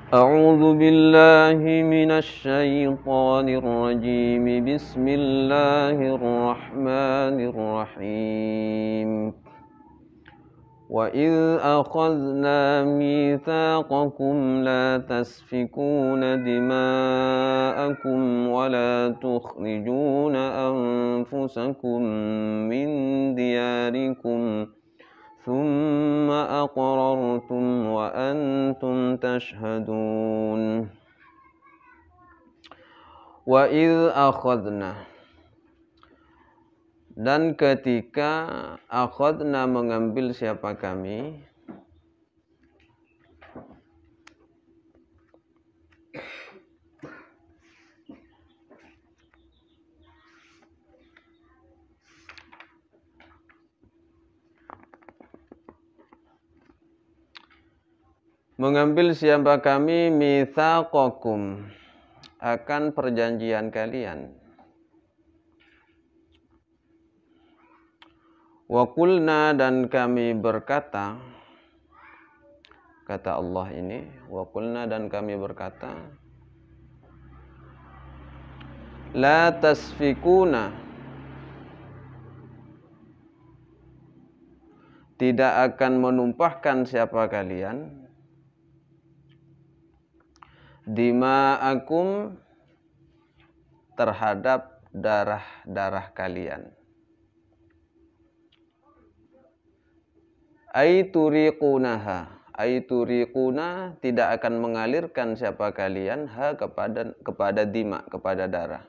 أعوذ بالله من الشيطان الرجيم بسم الله الرحمن الرحيم وإذ أخذنا ميثاقكم لا تسفكون دماءكم ولا تخرجون أنفسكم من دياركم ثم أقررتم وأنتم تشهدون وإذ أخذنا dan ketika akhadna mengambil siapa kami mitsaqakum akan perjanjian kalian. Wa qulna dan kami berkata, kata Allah ini, wa qulna dan kami berkata, la tasfikuna, tidak akan menumpahkan siapa kalian, dima'akum terhadap darah-darah kalian. Aituriqunaha, aituriquna tidak akan mengalirkan siapa kalian kepada dima, kepada darah.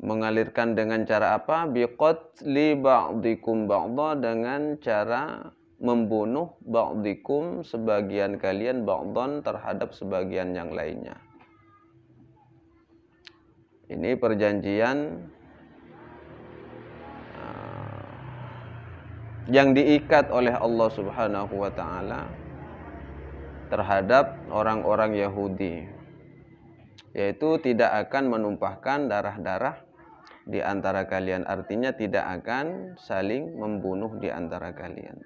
Mengalirkan dengan cara apa? Biqatli ba'dikum ba'dha, dengan cara membunuh ba'dikum sebagian kalian ba'dhan terhadap sebagian yang lainnya. Ini perjanjian yang diikat oleh Allah Subhanahu wa taala terhadap orang-orang Yahudi, yaitu tidak akan menumpahkan darah-darah di antara kalian, artinya tidak akan saling membunuh di antara kalian.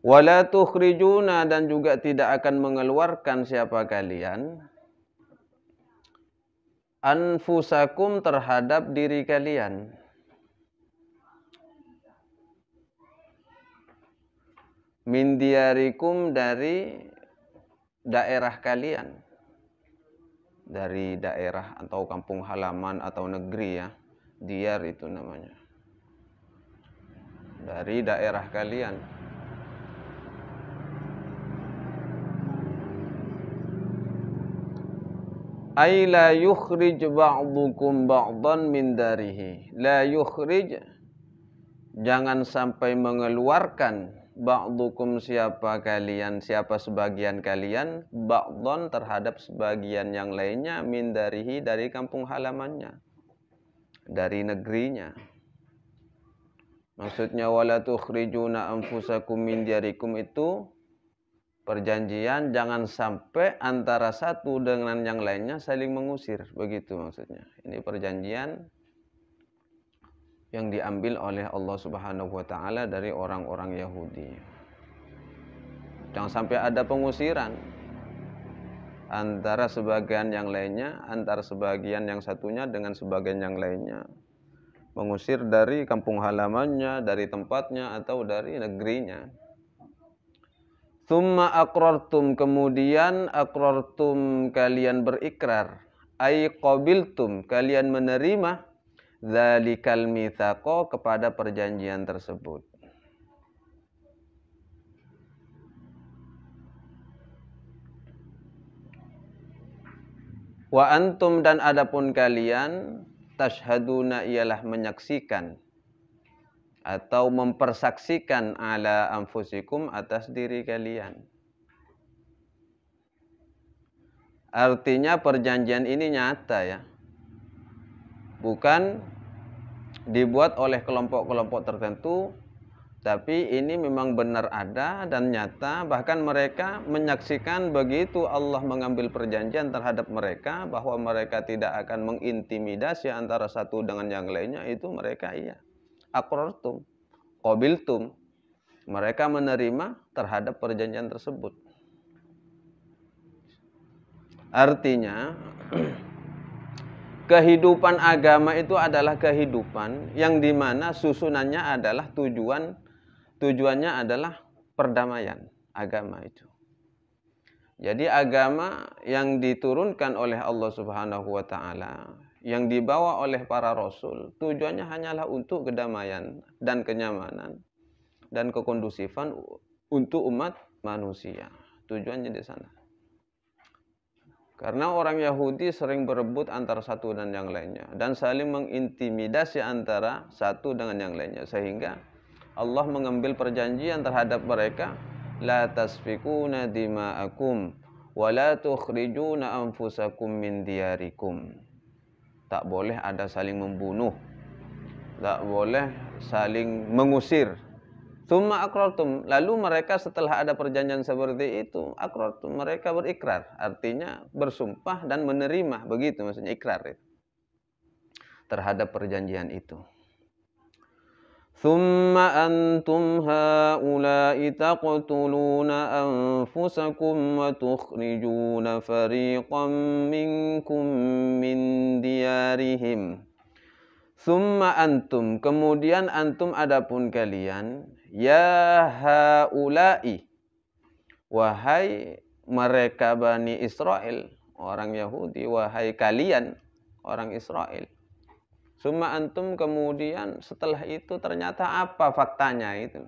Wala tukhrijuna, dan juga tidak akan mengeluarkan siapa kalian anfusakum terhadap diri kalian, min diyarikum dari daerah kalian, dari daerah atau kampung halaman atau negeri ya, diyar itu namanya, dari daerah kalian. Ay la yukhrij ba'dukum ba'dan min darihi, la yukhrij, jangan sampai mengeluarkan ba'dukum siapa kalian, siapa sebagian kalian, ba'dhan terhadap sebagian yang lainnya, min darihi dari kampung halamannya, dari negerinya. Maksudnya wala tukhrijuna anfusakum min diyarikum itu perjanjian jangan sampai antara satu dengan yang lainnya saling mengusir, begitu maksudnya. Ini perjanjian yang diambil oleh Allah Subhanahu wa taala dari orang-orang Yahudi. Jangan sampai ada pengusiran antara sebagian yang lainnya, antara sebagian yang satunya dengan sebagian yang lainnya. Mengusir dari kampung halamannya, dari tempatnya atau dari negerinya. Tsumma aqrartum, kemudian aqrartum kalian berikrar, ay qabiltum kalian menerima dzalikal mitsaqo kepada perjanjian tersebut. Wa antum, dan adapun kalian, tashhaduna ialah menyaksikan atau mempersaksikan, ala anfusikum atas diri kalian. Artinya perjanjian ini nyata ya, bukan dibuat oleh kelompok-kelompok tertentu, tapi ini memang benar ada dan nyata. Bahkan mereka menyaksikan begitu Allah mengambil perjanjian terhadap mereka bahwa mereka tidak akan mengintimidasi antara satu dengan yang lainnya, itu mereka iya aqrartum, qabiltum, Mereka menerima terhadap perjanjian tersebut. Artinya, kehidupan agama itu adalah kehidupan yang dimana susunannya adalah tujuannya adalah perdamaian agama itu. Jadi agama yang diturunkan oleh Allah Subhanahu wa taala, yang dibawa oleh para rasul, tujuannya hanyalah untuk kedamaian dan kenyamanan dan kekondusifan untuk umat manusia. Tujuannya di sana. Karena orang Yahudi sering berebut antara satu dan yang lainnya dan saling mengintimidasi antara satu dengan yang lainnya, sehingga Allah mengambil perjanjian terhadap mereka, la tasfikuna dima'akum wa la tukhrijuna anfusakum min diyarikum. Tak boleh ada saling membunuh, tak boleh saling mengusir. Tsumma aqrartum, lalu mereka setelah ada perjanjian seperti itu, aqrartum, mereka berikrar, artinya bersumpah dan menerima, begitu maksudnya ikrar itu, terhadap perjanjian itu. Tsumma antum haula'i taqtuluna anfusakum wa tukhrijuna fariqan minkum min diyarihim. Tsumma antum, kemudian antum adapun kalian, ya haula'i, wahai mereka Bani Israel, orang Yahudi, wahai kalian orang Israel. Tsumma antum, kemudian setelah itu ternyata apa faktanya itu?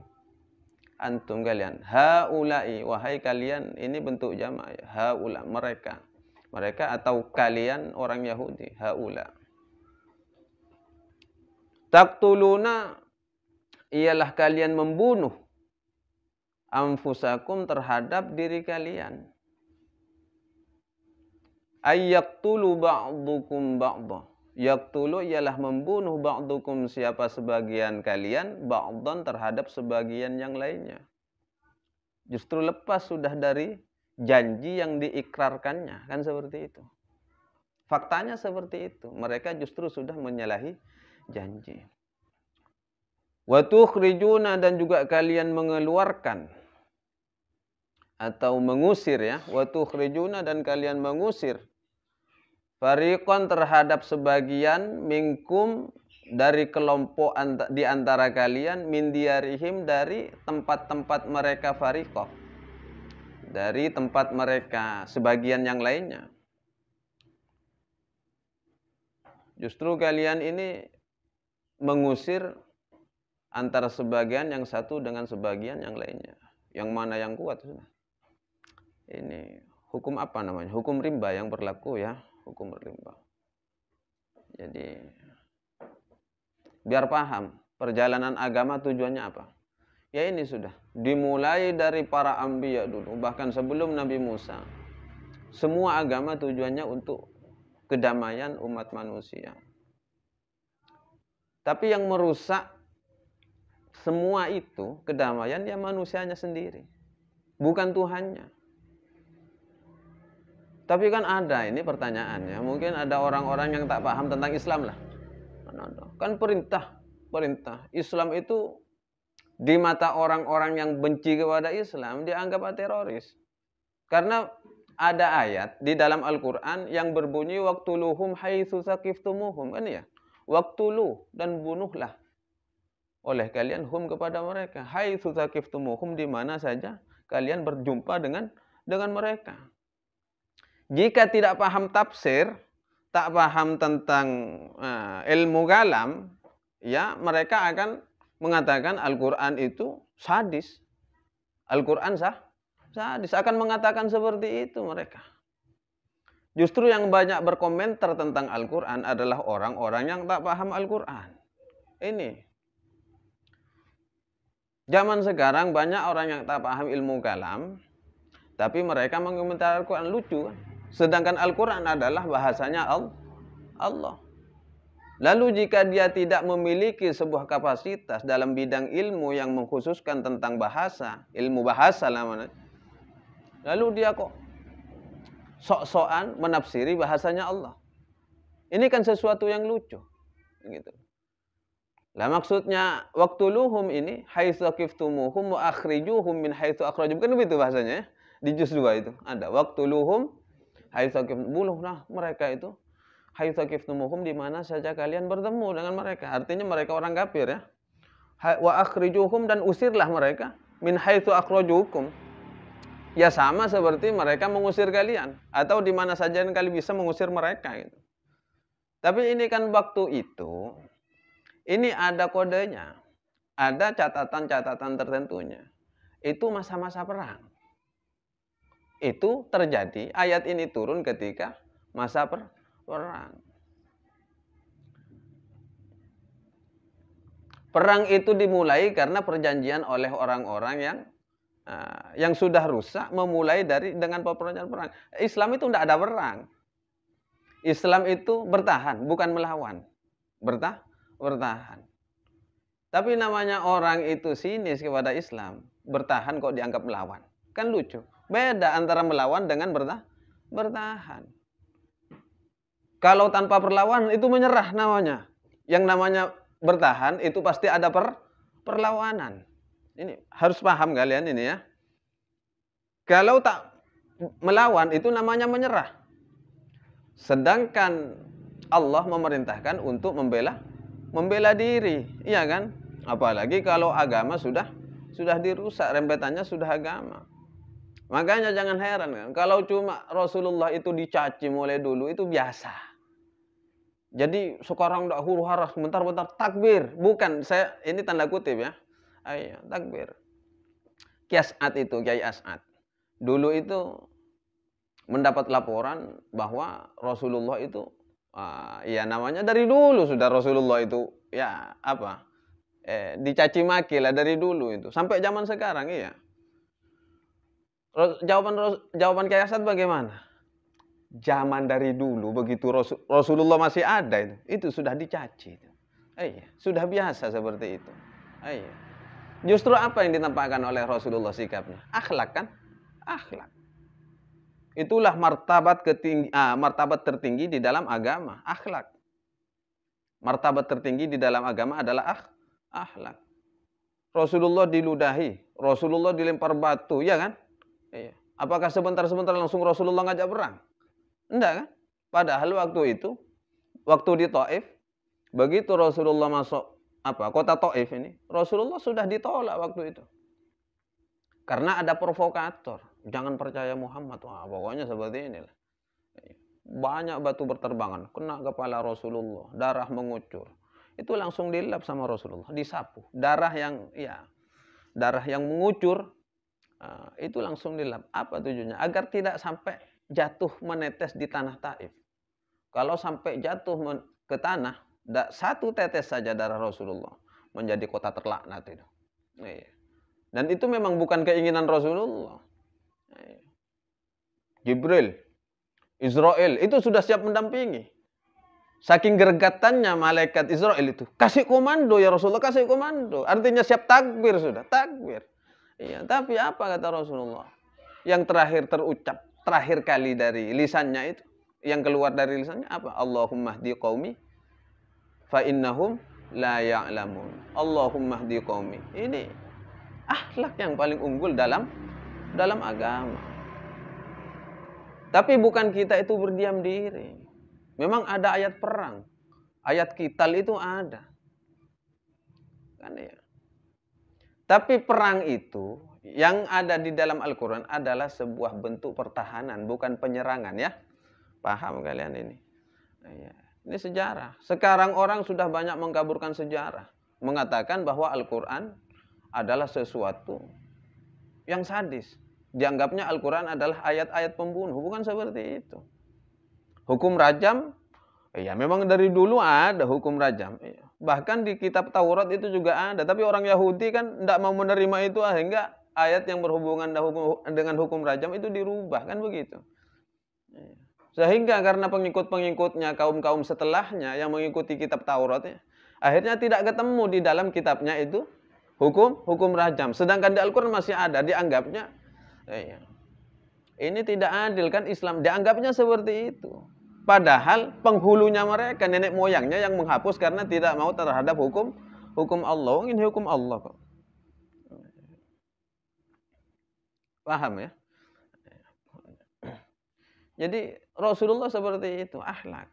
Antum kalian, haula'i, wahai kalian, ini bentuk jamak ya, haula, mereka. Mereka atau kalian orang Yahudi, haula. Taqtuluna, ialah kalian membunuh anfusakum, terhadap diri kalian. Ayyaqtulu ba'dukum ba'dha. Yaqtulu ialah membunuh ba'dukum, siapa sebagian kalian, ba'dhan, terhadap sebagian yang lainnya. Justru lepas sudah dari janji yang diikrarkannya, kan seperti itu. Faktanya seperti itu. Mereka justru sudah menyalahi janji. Wa tukhrijuna, dan juga kalian mengeluarkan atau mengusir ya, wa tukhrijuna, dan kalian mengusir fariqan, terhadap sebagian, minkum, dari kelompok di antara kalian, min diyarihim, dari tempat-tempat mereka, fariqah, dari tempat mereka sebagian yang lainnya. Justru kalian ini mengusir antara sebagian yang satu dengan sebagian yang lainnya. Yang mana yang kuat sudah. Ini hukum apa namanya? Hukum rimba yang berlaku ya, hukum rimba. Jadi biar paham perjalanan agama tujuannya apa. Ya ini sudah dimulai dari para anbiya dulu, bahkan sebelum Nabi Musa. Semua agama tujuannya untuk kedamaian umat manusia. Tapi yang merusak semua itu kedamaian ya manusianya sendiri, bukan Tuhannya. Tapi kan ada ini pertanyaannya, mungkin ada orang-orang yang tak paham tentang Islam lah. Kan perintah Islam itu di mata orang-orang yang benci kepada Islam dianggap teroris. Karena ada ayat di dalam Al-Quran yang berbunyi waqtuluhum haitsu saqiftumuhum, kan ya? Waqtulu, dan bunuhlah oleh kalian hum, kepada mereka, haitsu saqiftumuhum, di mana saja kalian berjumpa dengan mereka. Jika tidak paham tafsir, tak paham tentang ilmu kalam, ya mereka akan mengatakan Al-Quran itu sadis. Al-Quran sadis, akan mengatakan seperti itu mereka. Justru yang banyak berkomentar tentang Al-Quran adalah orang-orang yang tak paham Al-Quran. Ini. Zaman sekarang banyak orang yang tak paham ilmu kalam, tapi mereka mengomentari Al-Quran, lucu kan? Sedangkan Al-Quran adalah bahasanya Allah. Lalu jika dia tidak memiliki sebuah kapasitas dalam bidang ilmu yang mengkhususkan tentang bahasa, ilmu bahasa namanya, lalu dia kok sok-sokan menafsiri bahasanya Allah. Ini kan sesuatu yang lucu. Gitu. Lah maksudnya waqtuluhum ini haitsu qiftumuhum wa akhrijuhum min haitsu akhrajukum, kan begitu bahasanya ya. Di juz 2 itu ada waqtuluhum haitsu bunuhlah mereka itu haitsu qiftumuhum, di mana saja kalian bertemu dengan mereka. Artinya mereka orang kafir ya. Wa akhrijuhum, dan usirlah mereka min haitsu akhrajukum. Ya sama seperti mereka mengusir kalian, atau di mana saja kalian bisa mengusir mereka gitu. Tapi ini kan waktu itu ini ada kodenya, ada catatan-catatan tertentunya. Itu masa-masa perang. Itu terjadi, ayat ini turun ketika masa perang. Perang itu dimulai karena perjanjian oleh orang-orang yang sudah rusak, memulai dengan peperangan perang. Islam itu tidak ada perang. Islam itu bertahan, bukan melawan. Bertahan. Tapi namanya orang itu sinis kepada Islam, bertahan kok dianggap melawan. Kan lucu. Beda antara melawan dengan bertahan. Kalau tanpa perlawanan itu menyerah namanya. Yang namanya bertahan itu pasti ada perlawanan. Ini harus paham kalian ini ya. Kalau tak melawan itu namanya menyerah. Sedangkan Allah memerintahkan untuk membela diri, iya kan? Apalagi kalau agama sudah dirusak, rembetannya sudah agama. Makanya jangan heran kan, kalau cuma Rasulullah itu dicaci mulai dulu itu biasa. Jadi sekarang tidak huru-hara, bentar-bentar takbir. Bukan, ini tanda kutip ya. Ayo, takbir. Kiai As'ad. Dulu itu mendapat laporan bahwa Rasulullah itu ya namanya dari dulu sudah Rasulullah itu ya dicaci maki lah dari dulu itu sampai zaman sekarang iya. Jawaban Kiai As'ad bagaimana? Zaman dari dulu begitu Rasulullah masih ada itu sudah dicaci. Iya, sudah biasa seperti itu. Iya. Justru apa yang ditampakkan oleh Rasulullah sikapnya? Akhlak kan? Akhlak. Itulah martabat tertinggi di dalam agama, akhlak. Martabat tertinggi di dalam agama adalah akhlak. Rasulullah diludahi, Rasulullah dilempar batu, ya kan? Iya. Apakah sebentar-sebentar langsung Rasulullah ngajak perang? Enggak kan? Padahal waktu itu, waktu di Taif, begitu Rasulullah masuk kota Taif ini, Rasulullah sudah ditolak waktu itu. Karena ada provokator. Jangan percaya Muhammad. Wah, pokoknya seperti inilah. Banyak batu berterbangan. Kena kepala Rasulullah. Darah mengucur. Itu langsung dilap sama Rasulullah. Disapu. Darah yang mengucur. Itu langsung dilap. Apa tujuannya? Agar tidak sampai jatuh menetes di tanah Taif. Kalau sampai jatuh ke tanah. Satu tetes saja darah Rasulullah. Menjadi kota terlaknat itu. Dan itu memang bukan keinginan Rasulullah. Jibril, Israel itu sudah siap mendampingi. Saking gergatannya malaikat Israel itu. Kasih komando ya Rasulullah, kasih komando. Artinya siap takbir sudah, takbir. Iya, tapi apa kata Rasulullah? Yang terucap, terakhir kali dari lisannya itu. Yang keluar dari lisannya apa? Allahumma hdi qaumi fa innahum la ya'lamun. Allahumma hdi qaumi. Ini akhlak yang paling unggul dalam agama. Tapi bukan kita itu berdiam diri. Memang ada ayat perang. Ayat qital itu ada. Kan ya. Tapi perang itu yang ada di dalam Al-Quran adalah sebuah bentuk pertahanan, bukan penyerangan ya. Paham kalian ini? Ini sejarah. Sekarang orang sudah banyak mengkaburkan sejarah. Mengatakan bahwa Al-Quran adalah sesuatu yang sadis. Dianggapnya Al-Quran adalah ayat-ayat pembunuh. Bukan seperti itu. Hukum rajam, ya memang dari dulu ada hukum rajam. Bahkan di kitab Taurat itu juga ada. Tapi orang Yahudi kan tidak mau menerima itu, sehingga ayat yang berhubungan dengan hukum rajam itu dirubah. Kan begitu. Sehingga karena pengikut-pengikutnya, kaum-kaum setelahnya yang mengikuti kitab Taurat, akhirnya tidak ketemu di dalam kitabnya itu hukum rajam. Sedangkan di Al-Quran masih ada, dianggapnya ini tidak adil kan Islam. Dianggapnya seperti itu. Padahal penghulunya mereka, nenek moyangnya yang menghapus karena tidak mau terhadap hukum Allah, ini hukum Allah kok. Paham ya? Jadi Rasulullah seperti itu akhlak.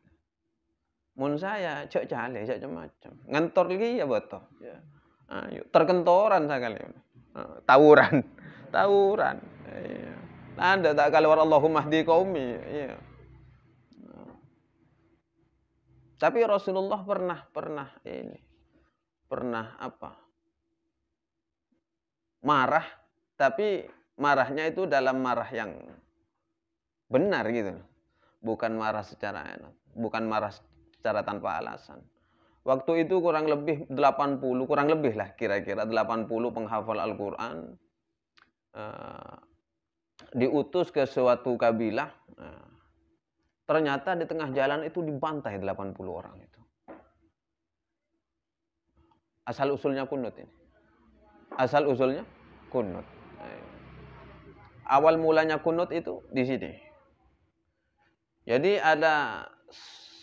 Mun saya cek cale, cek macam. Ngantor lagi ya betul. Ya. Ayo, terkentoran sekali. Tawuran. Tawuran. Iya. Anda tak keluar Allahumma hdi qaumi. Iya. Tapi Rasulullah pernah apa? Marah, tapi marahnya itu dalam marah yang benar gitu. Bukan marah secara tanpa alasan. Waktu itu kurang lebih lah kira-kira 80 penghafal Al-Qur'an diutus ke suatu kabilah. Ternyata di tengah jalan itu dibantai 80 orang itu. Asal usulnya kunut ini. Asal usulnya kunut. Awal mulanya kunut itu di sini. Jadi ada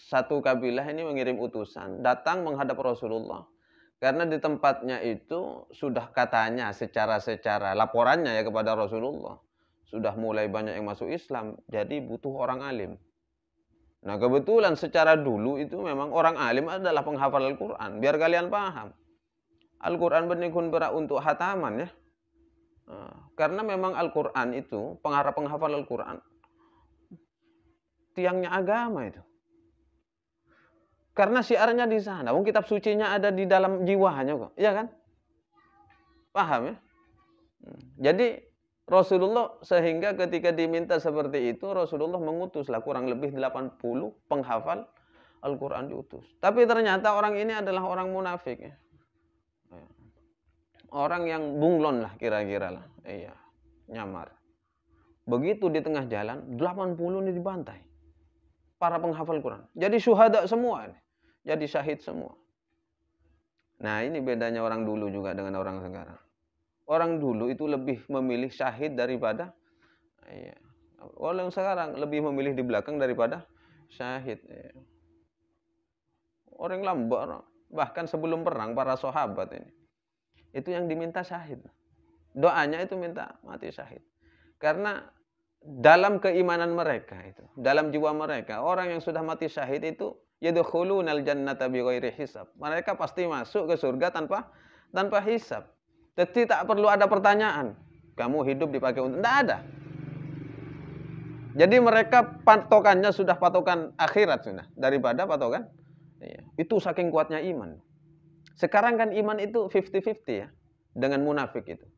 satu kabilah ini mengirim utusan, datang menghadap Rasulullah. Karena di tempatnya itu sudah katanya secara laporannya ya kepada Rasulullah. Sudah mulai banyak yang masuk Islam, jadi butuh orang alim. Nah kebetulan secara dulu itu memang orang alim adalah penghafal Al-Quran. Biar kalian paham. Al-Quran benikun berak untuk hataman ya. Karena memang Al-Quran itu, penghafal Al-Quran, tiangnya agama itu. Karena syiarnya di sana. Kitab sucinya ada di dalam jiwanya kok. Iya kan? Paham ya? Jadi Rasulullah sehingga ketika diminta seperti itu, Rasulullah mengutuslah kurang lebih 80 penghafal Al-Quran diutus. Tapi ternyata orang ini adalah orang munafik ya. Orang yang bunglon lah kira-kira lah. Iya, nyamar. Begitu di tengah jalan, 80 ini dibantai. Para penghafal Quran. Jadi syuhada semua ini. Jadi syahid semua. Nah ini bedanya orang dulu juga dengan orang sekarang. Orang dulu itu lebih memilih syahid daripada orang sekarang lebih memilih di belakang daripada syahid. Orang lambat, bahkan sebelum perang para sahabat ini itu yang diminta syahid. Doanya itu minta mati syahid. Karena dalam keimanan mereka itu, dalam jiwa mereka, orang yang sudah mati syahid itu yadkhulunal jannata bighairi hisab. Mereka pasti masuk ke surga tanpa hisab. Jadi tak perlu ada pertanyaan. Kamu hidup dipakai untuk... Tidak ada. Jadi mereka patokannya sudah patokan akhirat sudah. Daripada patokan. Itu saking kuatnya iman. Sekarang kan iman itu 50-50 ya. Dengan munafik itu.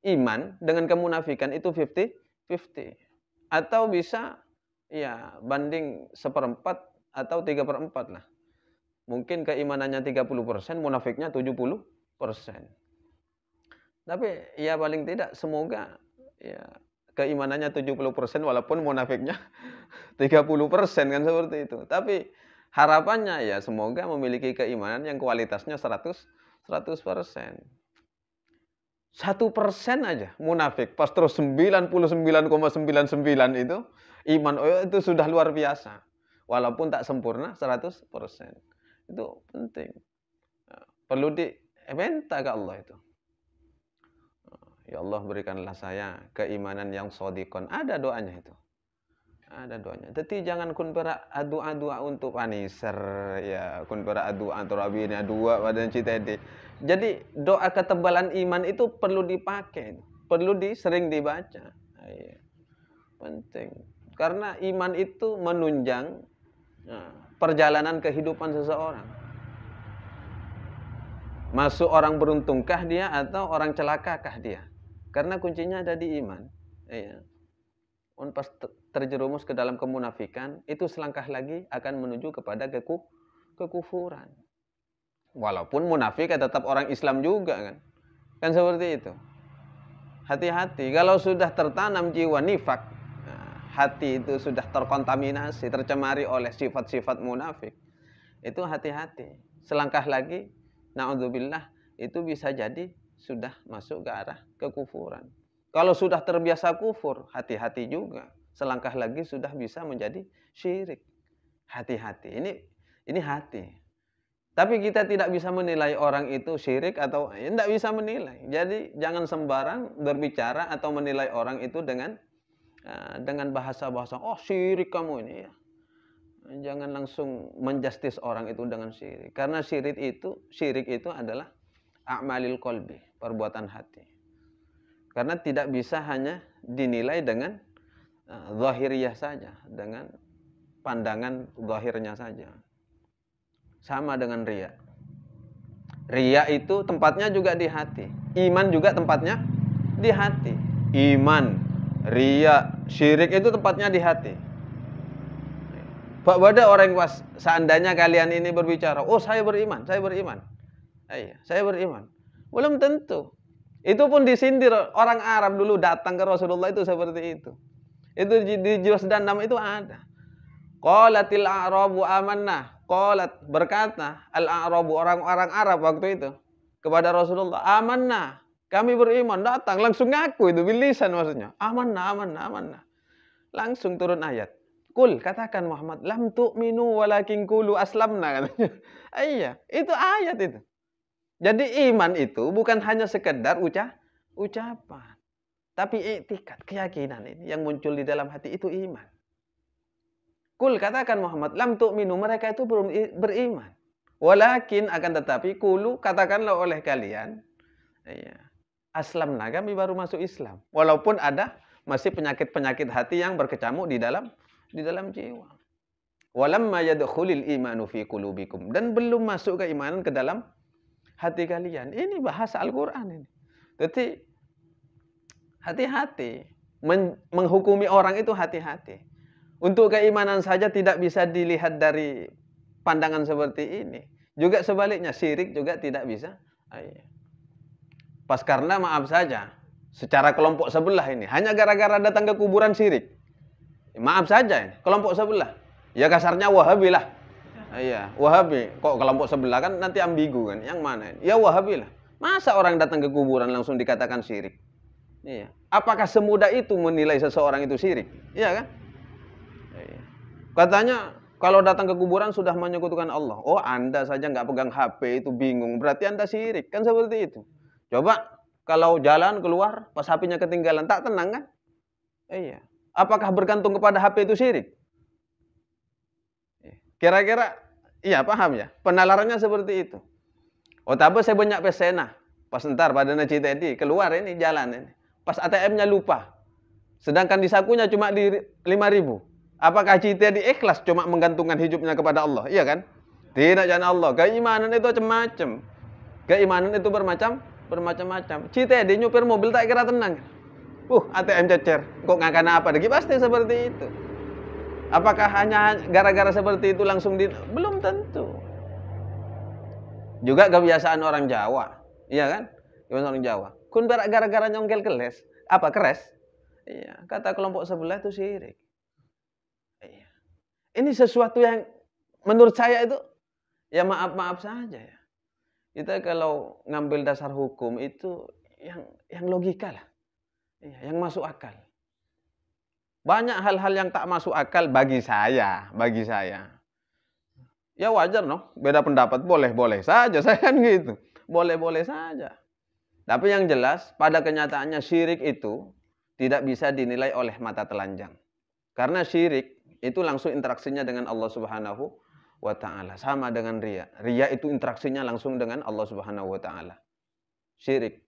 Iman dengan kemunafikan itu 50-50. Atau bisa ya banding 1/4 atau 3/4 lah. Mungkin keimanannya 30%, munafiknya 70%. Tapi ya paling tidak semoga ya keimanannya 70% walaupun munafiknya 30% kan seperti itu. Tapi harapannya ya semoga memiliki keimanan yang kualitasnya 100%. 1% aja munafik pas terus 99,99 itu iman itu sudah luar biasa. Walaupun tak sempurna 100%. Itu penting. Perlu diminta ke Allah itu. Ya Allah berikanlah saya keimanan yang shodiqon. Ada doanya itu. Ada doanya. Jadi jangan kun pera doa untuk paniser ya, kun pera doa terabina dua pada citede. Jadi doa ketebalan iman itu perlu dipakai, perlu sering dibaca. Ya, penting. Karena iman itu menunjang perjalanan kehidupan seseorang. Masuk orang beruntungkah dia atau orang celakakah dia? Karena kuncinya ada di iman. Iya. Pas terjerumus ke dalam kemunafikan, itu selangkah lagi akan menuju kepada kekufuran. Walaupun munafik tetap orang Islam juga kan. Kan seperti itu. Hati-hati. Kalau sudah tertanam jiwa nifak, hati itu sudah terkontaminasi, tercemari oleh sifat-sifat munafik. Itu hati-hati. Selangkah lagi, na'udzubillah, itu bisa jadi sudah masuk ke arah kekufuran. Kalau sudah terbiasa kufur, hati-hati juga. Selangkah lagi sudah bisa menjadi syirik. Hati-hati. Ini hati. Tapi kita tidak bisa menilai orang itu syirik atau tidak bisa menilai. Jadi jangan sembarang berbicara atau menilai orang itu dengan bahasa-bahasa, oh syirik kamu ini ya. Jangan langsung menjustis orang itu dengan syirik. Karena syirik itu adalah a'malil qalbi, perbuatan hati. Karena tidak bisa hanya dinilai dengan zahiriyah saja, dengan pandangan zahirnya saja. Sama dengan riya. Riya itu tempatnya juga di hati. Iman juga tempatnya di hati. Iman, riya, syirik itu tempatnya di hati. Pada orang was, seandainya kalian ini berbicara, oh saya beriman. Iya, saya beriman. Belum tentu. Itu pun disindir orang Arab dulu datang ke Rasulullah itu seperti itu. Itu di juz dan 6 itu ada. Qalatil a'rabu amanna. Qalat berkata al-a'rabu orang-orang Arab waktu itu kepada Rasulullah, amanna, kami beriman. Datang langsung ngaku itu bilisan maksudnya. Amanna. Langsung turun ayat. Kul, katakan Muhammad, lam tu'minu walakin qulu aslamna katanya. Iya, itu ayat itu. Jadi iman itu bukan hanya sekedar ucapan, tapi i'tikad, keyakinan ini yang muncul di dalam hati itu iman. Kul, katakan Muhammad, lam tu'minu, mereka itu belum beriman. Walakin, akan tetapi, kulu, katakanlah oleh kalian, iya, aslamna, kami baru masuk Islam. Walaupun ada masih penyakit-penyakit hati yang berkecamuk di dalam jiwa. Walamma yadkhulul imanu fi qulubikum, dan belum masuk keimanan ke dalam hati kalian. Ini bahasa Al-Qur'an ini. Jadi hati-hati menghukumi orang itu, hati-hati. Untuk keimanan saja tidak bisa dilihat dari pandangan seperti ini. Juga sebaliknya, syirik juga tidak bisa. Pas karena maaf saja, secara kelompok sebelah ini, hanya gara-gara datang ke kuburan syirik. Maaf saja ini, kelompok sebelah. Ya kasarnya Wahabi lah. Iya, Wahabi. Kok kelompok sebelah kan nanti ambigu kan. Yang mana ini? Ya Wahabi lah. Masa orang datang ke kuburan langsung dikatakan syirik? Iya. Apakah semudah itu menilai seseorang itu syirik? Iya kan? Katanya kalau datang ke kuburan sudah menyekutukan Allah. Oh, Anda saja nggak pegang HP itu bingung. Berarti Anda syirik. Kan seperti itu. Coba kalau jalan keluar pas HP-nya ketinggalan, tak tenang kan? Iya. Apakah bergantung kepada HP itu syirik? Kira-kira iya paham ya? Penalarannya seperti itu. Oh, tapi saya banyak pesena. Pas ntar pada naci tadi keluar ini jalan ini. Pas ATM-nya lupa. Sedangkan di sakunya cuma di 5.000. Apakah kita ikhlas cuma menggantungkan hidupnya kepada Allah? Iya kan? Tidak, jangan Allah. Keimanan itu macam-macam. Keimanan itu bermacam-macam. Kita di nyupir mobil tak kira tenang. ATM cecer. Kok ngakan apa? Pasti seperti itu. Apakah hanya gara-gara seperti itu langsung belum tentu. Juga kebiasaan orang Jawa. Iya kan? Kebiasaan orang Jawa. Kun gara-gara nyongkel keles. Apa? Keres? Iya. Kata kelompok sebelah itu syirik. Ini sesuatu yang menurut saya itu ya maaf-maaf saja ya. Kita kalau ngambil dasar hukum itu yang logika lah. Ya, yang masuk akal. Banyak hal-hal yang tak masuk akal bagi saya. Ya wajar no, beda pendapat boleh saja, saya kan gitu. Boleh saja. Tapi yang jelas pada kenyataannya syirik itu tidak bisa dinilai oleh mata telanjang. Karena syirik itu langsung interaksinya dengan Allah Subhanahu wa ta'ala. Sama dengan riya. Riya itu interaksinya langsung dengan Allah Subhanahu wa ta'ala. Syirik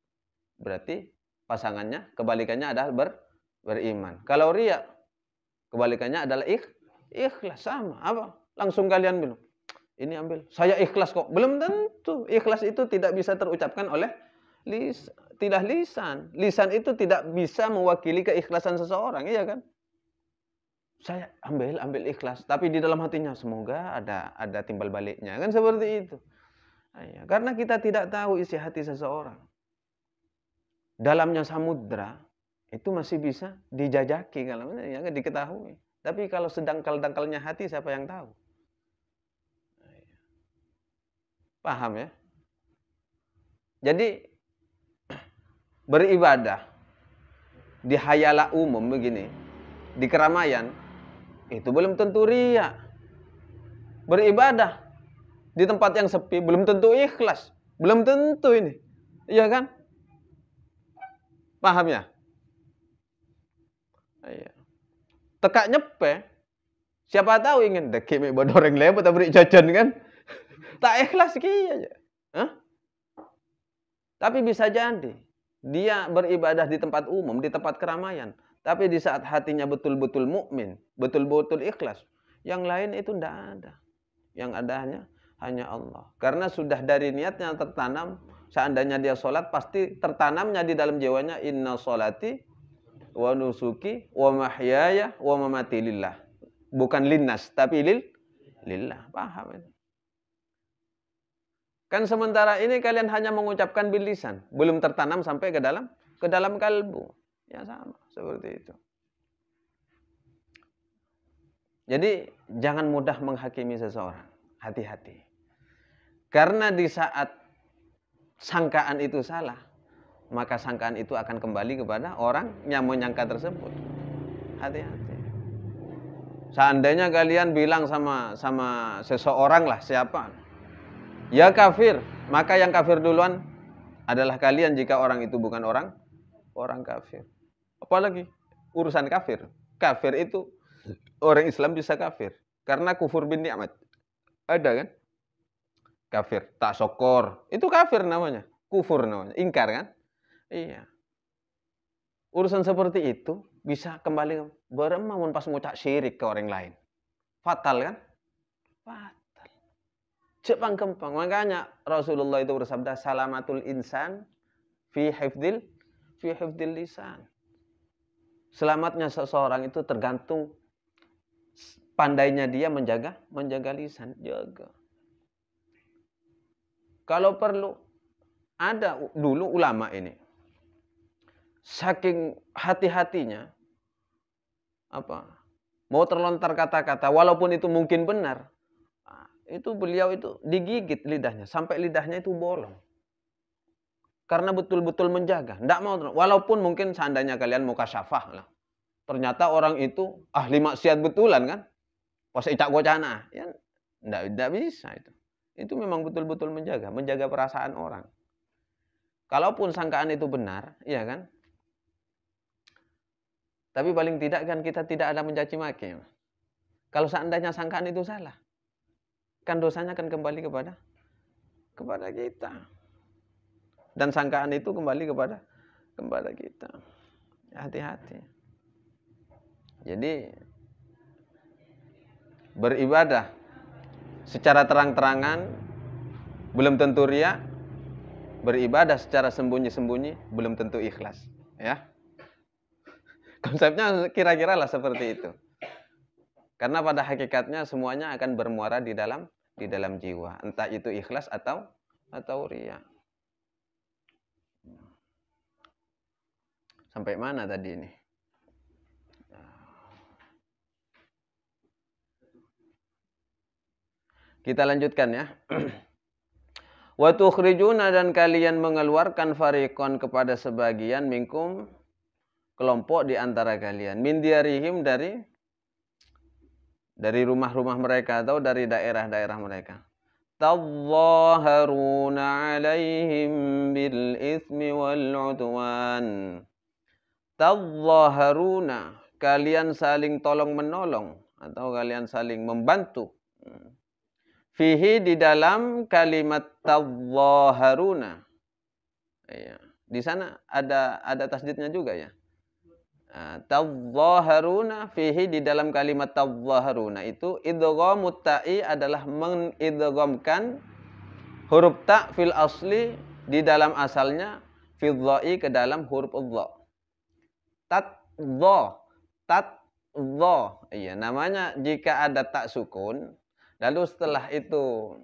berarti pasangannya, kebalikannya adalah beriman. Kalau riya, kebalikannya adalah ikhlas. Sama. Apa? Langsung kalian bilang, ini ambil. Saya ikhlas kok. Belum tentu. Ikhlas itu tidak bisa terucapkan oleh lisan. Lisan itu tidak bisa mewakili keikhlasan seseorang. Iya kan? Saya ambil ikhlas, tapi di dalam hatinya semoga ada timbal baliknya, kan seperti itu. Karena kita tidak tahu isi hati seseorang. Dalamnya samudra itu masih bisa dijajaki kalau diketahui. Tapi kalau sedangkal-dangkalnya hati siapa yang tahu? Paham ya? Jadi beribadah di hayala umum begini, di keramaian, itu belum tentu riya. Beribadah di tempat yang sepi, belum tentu ikhlas. Belum tentu ini. Iya kan? Paham ya? Iya. Tekak nyepe, siapa tahu ingin deki mek bodoreng lewat atau beri jajan kan? Tak ikhlas ki aja. Hah? Tapi bisa jadi dia beribadah di tempat umum, di tempat keramaian, tapi di saat hatinya betul-betul mukmin, betul-betul ikhlas, yang lain itu tidak ada. Yang ada hanya Allah. Karena sudah dari niatnya tertanam, seandainya dia sholat, pasti tertanamnya di dalam jiwanya, inna sholati wa nusuki wa mahyaya wa mamati lillah. Bukan linnas, tapi lillah. Paham itu? Kan sementara ini kalian hanya mengucapkan bil lisan, belum tertanam sampai ke dalam kalbu. Ya sama, seperti itu. Jadi jangan mudah menghakimi seseorang. Hati-hati. Karena di saat sangkaan itu salah, maka sangkaan itu akan kembali kepada orang yang menyangka tersebut. Hati-hati. Seandainya kalian bilang sama seseorang lah, siapa? Ya kafir, maka yang kafir duluan adalah kalian jika orang itu bukan orang kafir. Apalagi urusan kafir. Kafir itu orang Islam bisa kafir karena kufur bin nikmat. Ada kan? Kafir, tak syukur. Itu kafir namanya. Kufur namanya. Ingkar kan? Iya. Urusan seperti itu bisa kembali beremamun pas ngucap syirik ke orang lain. Fatal kan? Fatal. Jepang kempang. Makanya Rasulullah itu bersabda, salamatul insan fi hifdil lisan. Selamatnya seseorang itu tergantung pandainya dia menjaga lisan. Jaga. Kalau perlu, ada dulu ulama ini, saking hati-hatinya, mau terlontar kata-kata, walaupun itu mungkin benar, itu beliau itu digigit lidahnya, sampai lidahnya itu bolong. Karena betul-betul menjaga, tidak mau, walaupun mungkin seandainya kalian mau kasyafah lah, ternyata orang itu ahli maksiat betulan kan, pas icak gocana, ya tidak bisa itu. Itu memang betul-betul menjaga perasaan orang. Kalaupun sangkaan itu benar, iya kan? Tapi paling tidak kan kita tidak ada mencaci maki. Kalau seandainya sangkaan itu salah, kan dosanya akan kembali kepada kita. Dan sangkaan itu kembali kepada kita. Hati-hati. Jadi beribadah secara terang-terangan belum tentu riya, beribadah secara sembunyi-sembunyi belum tentu ikhlas, ya. Konsepnya kira-kira lah seperti itu. Karena pada hakikatnya semuanya akan bermuara di dalam jiwa, entah itu ikhlas atau riya. Sampai mana tadi ini? Kita lanjutkan ya. Wa tukhrijuna, dan kalian mengeluarkan fariqon kepada sebagian minkum, kelompok di antara kalian, min diarihim, dari rumah-rumah mereka atau dari daerah-daerah mereka. Tadzaharuna 'alaihim bil itsmi wal 'udwan. Tadzaharuna, kalian saling tolong-menolong atau kalian saling membantu. Fihi, di dalam kalimat tadzaharuna. Iya. Di sana ada tasdidnya juga ya. Tadzaharuna, fihi, di dalam kalimat tadzaharuna itu idghamut ta'i adalah mengidghamkan huruf ta fil asli di dalam asalnya, fil dha'i ke dalam huruf dha. Tadza. Iya, namanya jika ada tak sukun, lalu setelah itu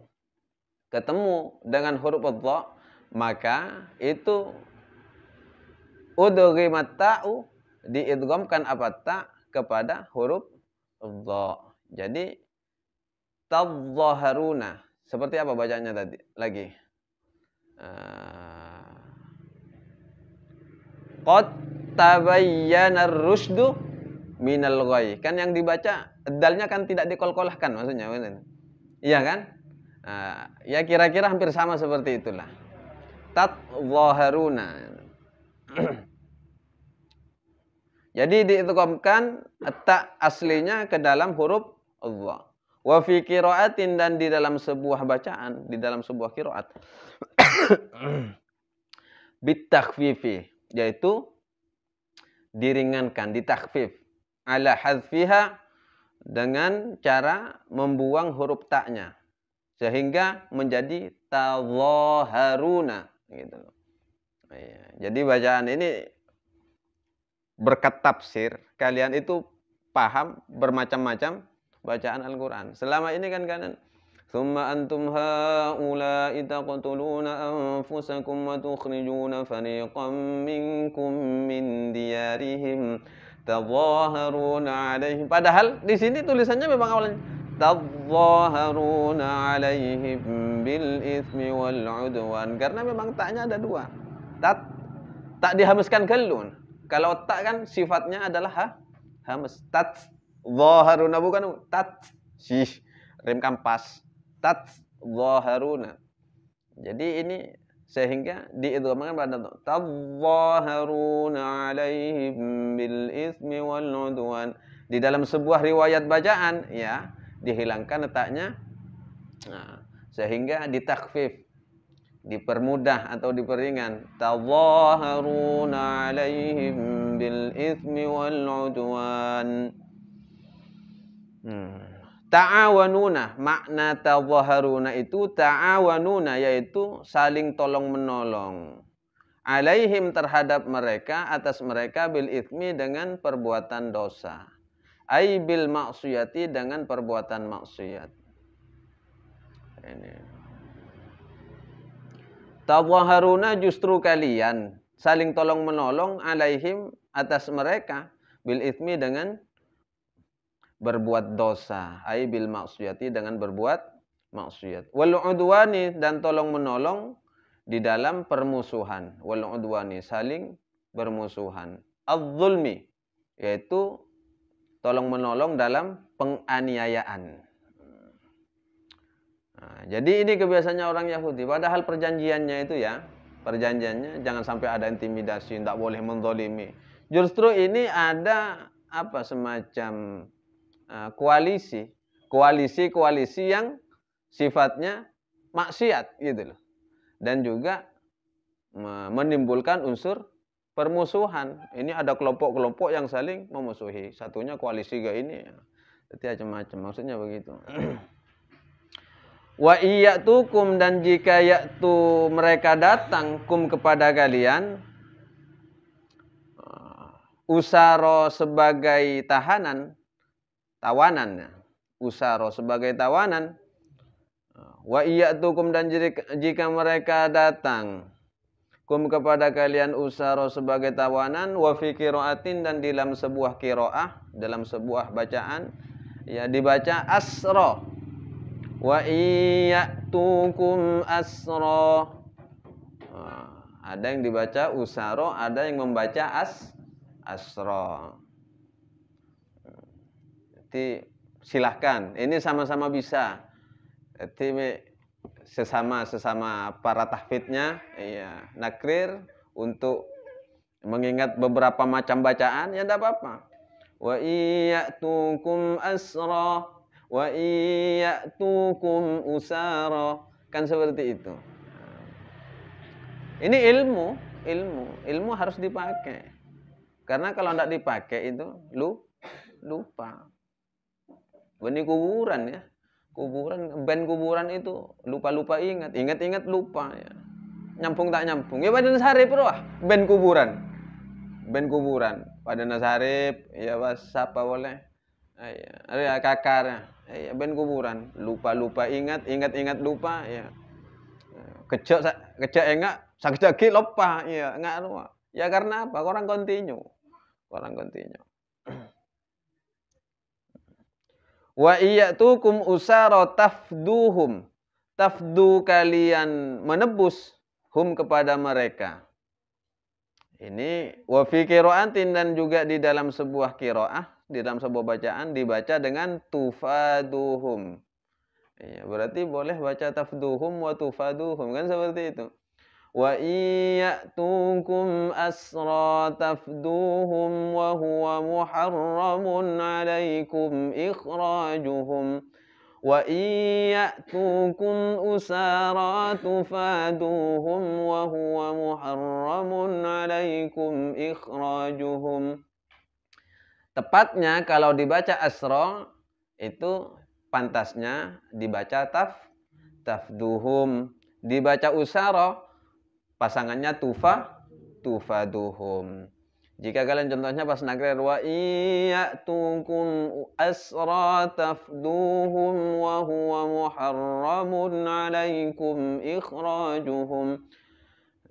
ketemu dengan huruf dha, maka itu udghimat ta'u, diidghamkan apa ta kepada huruf dha. Jadi tadzaharuna. Seperti apa bacanya tadi? Lagi. Qad tabayyana ar-rusydu minal ghayy. Kan yang dibaca dalnya kan tidak dikolkolahkan maksudnya. Iya kan? Ya kira-kira hampir sama seperti itulah. Tadzaharuna. Jadi diidghamkan ta aslinya ke dalam huruf Allah. Wa fi qiraatin, dan di dalam sebuah bacaan, di dalam sebuah qiraat. Bitakhfifi, yaitu diringankan, ditakhfif. Ala hadfiha, dengan cara membuang huruf ta-nya. Sehingga menjadi tadzaharuna gitu. Jadi bacaan ini berkat tafsir, kalian itu paham bermacam-macam bacaan Al-Quran. Selama ini kan kalian thumma antum haula'i taqtuluna anfusakum wa tukhrijuna fariqam minkum min diyarihim tadzaharuna 'alaihim. Padahal di sini tulisannya memang awalnya tadzaharuna 'alaihim bil itsmi wal 'udwan, karena memang taknya ada dua. Tak dihamiskan ke nun. Kalau tak kan sifatnya adalah hamas. Tadzaharuna, bukan tat. Rem kampas. Tadzaharuna. Jadi ini sehingga diidghamkan pada tadzaharuna 'alaihim bil itsmi wal 'udwan. Di dalam sebuah riwayat bacaan ya dihilangkan letaknya, sehingga ditakhfif, dipermudah atau diperingan. Tadzaharuna 'alaihim bil itsmi wal 'udwan. Ta'awanuna, makna tadzaharuna itu ta'awanuna, yaitu saling tolong menolong. 'Alaihim, terhadap mereka, atas mereka, bil itsmi, dengan perbuatan dosa. Ai bil maksiyati, dengan perbuatan maksiat. Ini. Tadzaharuna, justru kalian saling tolong menolong, 'alaihim, atas mereka, bil itsmi, dengan berbuat dosa. Ai bil maksiyati, dengan berbuat maksiat. Wal 'udwani, dan tolong menolong di dalam permusuhan. Wal 'udwani, saling bermusuhan. Az-zulmi, yaitu tolong menolong dalam penganiayaan. Jadi ini kebiasaannya orang Yahudi. Padahal perjanjiannya itu ya, perjanjiannya jangan sampai ada intimidasi, tidak boleh menzalimi. Justru ini ada semacam koalisi yang sifatnya maksiat gitu loh. Dan juga menimbulkan unsur permusuhan. Ini ada kelompok-kelompok yang saling memusuhi. Satunya koalisi ini. Jadi macam-macam. Maksudnya begitu. Wa iyatukum, dan jika yaitu mereka datang kum kepada kalian, usaro sebagai tawanan, usaro sebagai tawanan. Wa iyatukum, dan jika mereka datang kum kepada kalian, usaro sebagai tawanan, wa fi qiraatin, dan dalam sebuah qiraah, dalam sebuah bacaan ya dibaca asra. Wa iyatukum asra. Ada yang dibaca usaro, ada yang membaca asra. Jadi silahkan, ini sama-sama bisa. Jadi sesama para tahfidnya, ya nakrir untuk mengingat beberapa macam bacaan, ya tidak apa-apa. Wa iyatukum asra, wa iyatukum usara, kan seperti itu. Ini ilmu harus dipakai. Karena kalau tidak dipakai itu lupa. Ini kuburan ya. Kuburan itu lupa ingat lupa ya. Nyampung tak nyampung. Ya pada nasarip roh, ben kuburan. Pada nasarip ya siapa boleh. Ya kakar ya ben kuburan. Lupa ingat lupa ya. Kecek enggak sakit lupa ya enggak lupa. Ya karena apa? Orang kontinu. Wa iyatukum usara tafduhum. Tafdu, kalian menebus hum kepada mereka. Ini wa fi qiraatin, dan juga di dalam sebuah qiraah, di dalam sebuah bacaan dibaca dengan tufaduhum. Iya, berarti boleh baca tafduhum wa tufaduhum, kan seperti itu. Wa iyyatukum asra tafduhum wa huwa muharramun 'alaikum ikhrajuhum wa iyyatukum usara tufaduhum wa huwa muharramun 'alaikum ikhrajuhum. Tepatnya kalau dibaca asra itu pantasnya dibaca tafduhum, dibaca usara pasangannya tufaduhum. Jika kalian contohnya pas nakrir wa iyyatukum asra tafduhum wa huwa muharramun 'alaikum ikhrajuhum.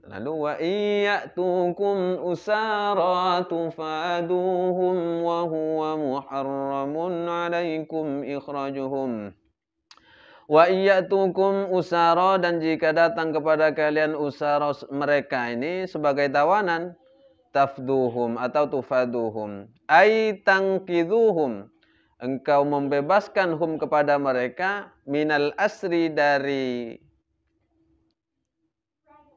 Lalu wa iyyatukum usara tufaduhum wa huwa muharramun 'alaikum ikhrajuhum. Wa iyyatukum usara, dan jika datang kepada kalian usara mereka ini sebagai tawanan, tafduhum atau tufaduhum, ai tangkiduhum, engkau membebaskan hum kepada mereka, minal asri, dari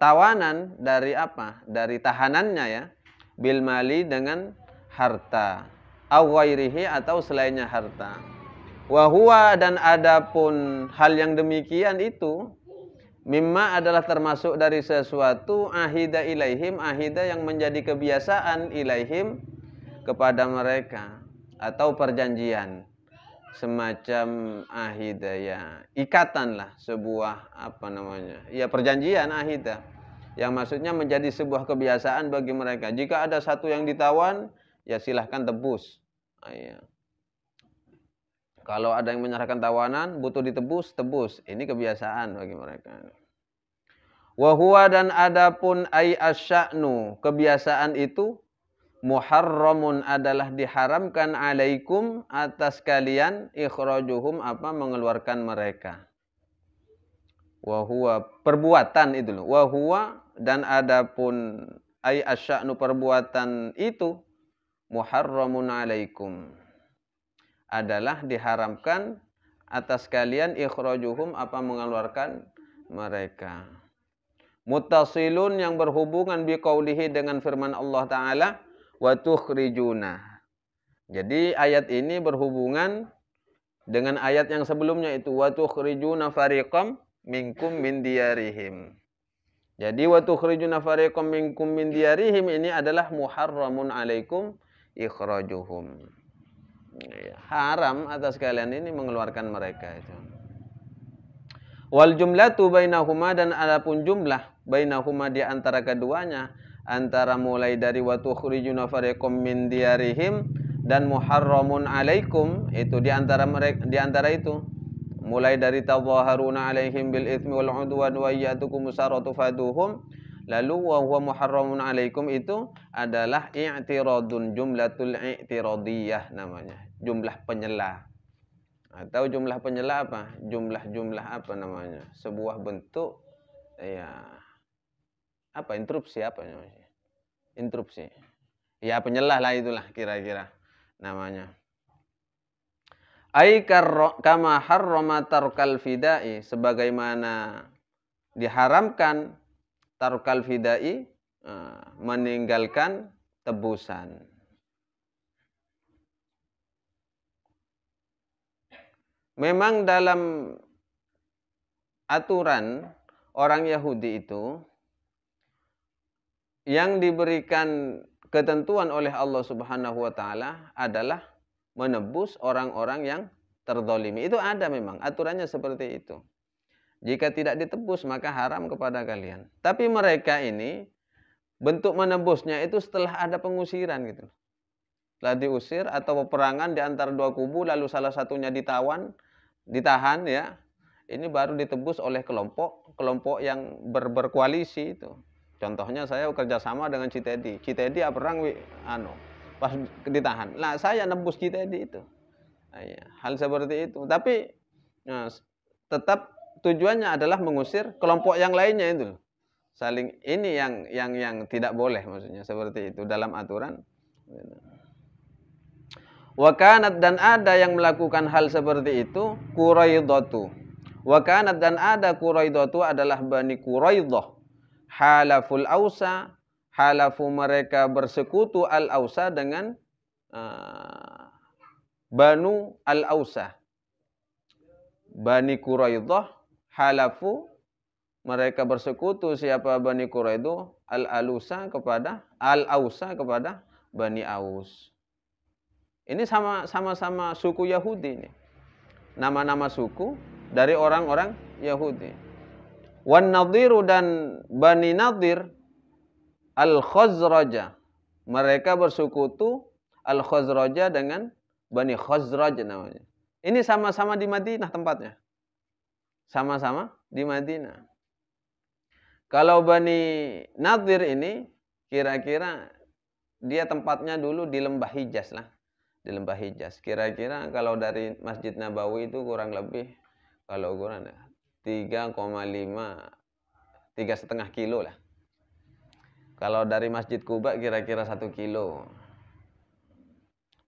tawanan, dari apa? Dari tahanannya ya. Bil mali, dengan harta. Au ghairihi, atau selainnya harta. Wa huwa, dan adapun hal yang demikian itu, mimma adalah termasuk dari sesuatu ahida ilaihim, ahida yang menjadi kebiasaan ilaihim kepada mereka, atau perjanjian. Semacam ahida ya, ikatan lah, sebuah apa namanya, ya perjanjian ahida, yang maksudnya menjadi sebuah kebiasaan bagi mereka. Jika ada satu yang ditawan, ya silahkan tebus. Ya. Kalau ada yang menyerahkan tawanan, butuh ditebus, tebus. Ini kebiasaan bagi mereka. Wa huwa, dan adapun ai asya'nu, kebiasaan itu, muharramun, adalah diharamkan, alaikum, atas kalian, ikhrajuhum, apa, mengeluarkan mereka. Wa huwa, perbuatan itu loh. Wa huwa, dan adapun ai asya'nu, perbuatan itu, muharramun alaikum, adalah diharamkan atas kalian, ikhrajuhum, apa, mengeluarkan mereka. Muttasilun, yang berhubungan biqaulihi, dengan firman Allah Ta'ala, wa tukhrijuna. Jadi ayat ini berhubungan dengan ayat yang sebelumnya itu, wa tukhrijuna fariqam minkum min diyarihim. Jadi wa tukhrijuna fariqam minkum min diyarihim ini adalah muharramun alaikum ikhrajuhum. Haram atas kalian ini mengeluarkan mereka itu. Wal jumlatu bainahuma, dan adapun jumlah bainahuma, di antara keduanya, antara mulai dari wa tukhrijuna fariqam min diyarihim dan muharramun alaikum, itu di antara mereka, di antara itu mulai dari tadhaharuna alaihim bil itsmi wal udwan wa iyyatukum musaratu faduhum, lalu wa huwa muharramun alaikum, itu adalah i'tiradun, jumlatul i'tiradiyah namanya, jumlah penyela. Atau jumlah penyela apa? Jumlah apa namanya? Sebuah bentuk ya apa, interupsi, apa namanya? Interupsi. Ya penyelah lah, itulah kira-kira namanya. Ai kama harrama tarkal fidai, sebagaimana diharamkan tarkal fidai, meninggalkan tebusan. Memang dalam aturan orang Yahudi itu, yang diberikan ketentuan oleh Allah Subhanahu wa Ta'ala adalah menebus orang-orang yang terzalimi. Itu ada memang aturannya seperti itu. Jika tidak ditebus maka haram kepada kalian. Tapi mereka ini bentuk menebusnya itu setelah ada pengusiran gitu. Setelah diusir atau peperangan di antara dua kubu, lalu salah satunya ditahan ya. Ini baru ditebus oleh kelompok yang berkoalisi itu. Contohnya saya kerjasama dengan Citedi. Citedi perang pas ditahan. Nah, saya nebus Citedi itu. Nah, ya, hal seperti itu. Tapi tetap tujuannya adalah mengusir kelompok yang lainnya itu. Saling ini yang tidak boleh, maksudnya seperti itu dalam aturan. Wa kanat, dan ada yang melakukan hal seperti itu, Quraidatu, Wa kanat dan ada Quraidah itu adalah Bani Quraidah. Halaful Ausa, halafu mereka bersekutu Al-Ausa dengan Banu Al-Ausa. Bani Quraidah halafu mereka bersekutu siapa Bani Quraidah Al-Ausa kepada Bani Aus. Ini sama-sama suku Yahudi ini. Nama-nama suku dari orang-orang Yahudi. Wan Nadhiru dan Bani Nadir Al-Khazraja. Mereka bersekutu Al-Khazraja dengan Bani Khazraj namanya. Ini sama-sama di Madinah tempatnya. Sama-sama di Madinah. Kalau Bani Nadir ini kira-kira dia tempatnya dulu di Lembah Hijaz lah. Di Lembah Hijaz. Kira-kira kalau dari Masjid Nabawi itu kurang lebih, kalau ukuran 3,5, 3,5 kilo lah. Kalau dari Masjid Kuba kira-kira 1 kilo.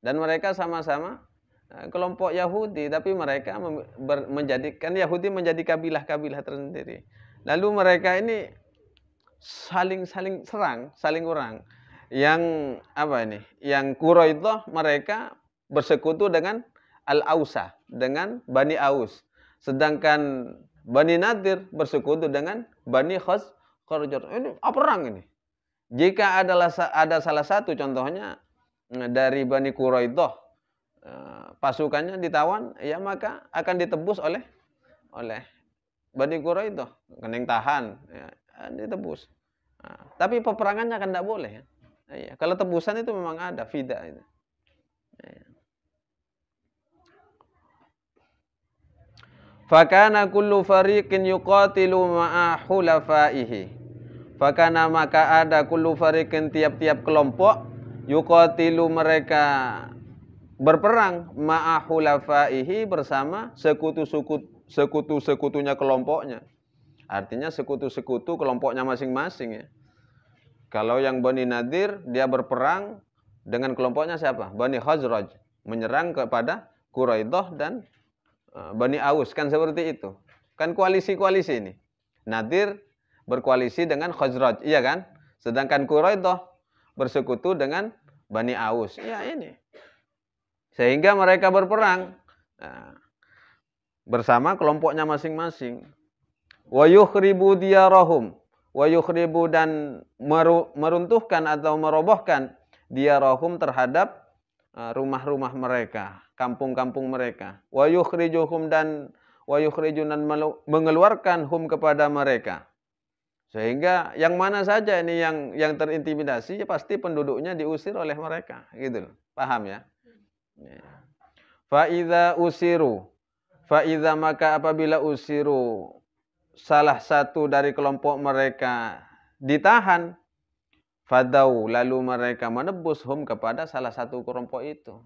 Dan mereka sama-sama kelompok Yahudi, tapi mereka menjadikan Yahudi menjadi kabilah-kabilah tersendiri. Lalu mereka ini saling serang, saling urang. Yang Yang Quraidah mereka bersekutu dengan Al-Ausa, dengan Bani Aus. Sedangkan Bani Nadir bersekutu dengan Bani Khazraj. Ini perang ini. Jika ada salah satu contohnya dari Bani Quraidah pasukannya ditawan, ya maka akan ditebus oleh Bani Quraidah. Kening tahan, ya, ditebus. Tapi peperangannya kan tidak boleh ya. Iya, kalau tebusan itu memang ada fida itu. Iya. Fakana kullu fariqin yuqatilu ma'a hulafaihi. Fakana maka ada kullu fariqin tiap-tiap kelompok yuqatilu mereka berperang ma'a hulafaihi bersama sekutu-sekutunya kelompoknya. Artinya sekutu-sekutu kelompoknya masing-masing ya. Kalau yang Bani Nadir, dia berperang dengan kelompoknya siapa? Bani Khazraj. Menyerang kepada Quraidah dan Bani Aus. Kan seperti itu. Kan koalisi-koalisi ini. Nadir berkoalisi dengan Khazraj. Iya kan? Sedangkan Quraidah bersekutu dengan Bani Aus. Ya ini. Sehingga mereka berperang bersama kelompoknya masing-masing. Wa yukhribu diyarahum. Wa yukhribu dan meruntuhkan atau merobohkan diyarahum terhadap rumah-rumah mereka, kampung-kampung mereka. Wa yukhrijuhum dan mengeluarkan hum kepada mereka. Sehingga yang mana saja ini yang terintimidasi ya pasti penduduknya diusir oleh mereka, gitu loh. Paham ya? Fa idza usiru, fa idza maka apabila usiru salah satu dari kelompok mereka ditahan, fadau lalu mereka menebus hum kepada salah satu kelompok itu.